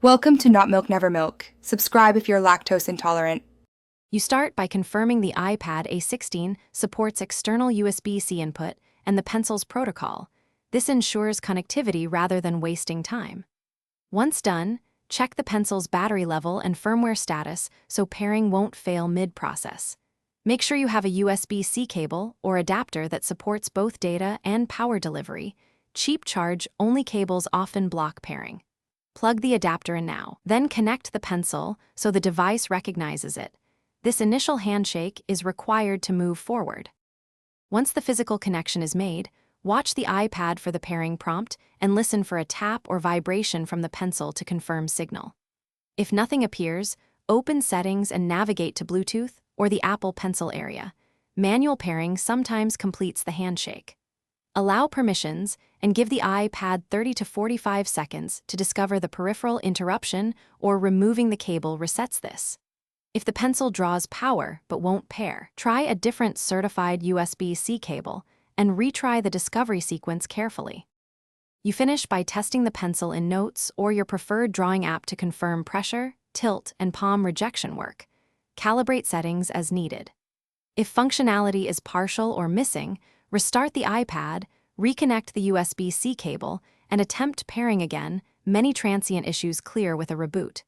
Welcome to Not Milk Never Milk. Subscribe if you're lactose intolerant. You start by confirming the iPad A16 supports external USB-C input and the pencil's protocol. This ensures connectivity rather than wasting time. Once done, check the pencil's battery level and firmware status so pairing won't fail mid-process. Make sure you have a USB-C cable or adapter that supports both data and power delivery. Cheap charge-only cables often block pairing. Plug the adapter in now, then connect the pencil so the device recognizes it. This initial handshake is required to move forward. Once the physical connection is made, watch the iPad for the pairing prompt and listen for a tap or vibration from the pencil to confirm signal. If nothing appears, open Settings and navigate to Bluetooth or the Apple Pencil area. Manual pairing sometimes completes the handshake. Allow permissions and give the iPad 30 to 45 seconds to discover the peripheral interruption or removing the cable resets this. If the pencil draws power but won't pair, try a different certified USB-C cable and retry the discovery sequence carefully. You finish by testing the pencil in Notes or your preferred drawing app to confirm pressure, tilt, and palm rejection work. Calibrate settings as needed. If functionality is partial or missing, restart the iPad, reconnect the USB-C cable, and attempt pairing again. Many transient issues clear with a reboot.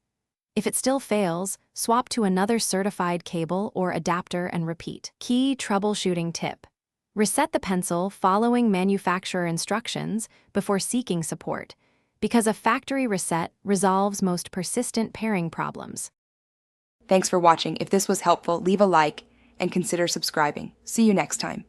If it still fails, swap to another certified cable or adapter and repeat. Key troubleshooting tip: reset the pencil following manufacturer instructions before seeking support, because a factory reset resolves most persistent pairing problems. Thanks for watching. If this was helpful, leave a like and consider subscribing. See you next time.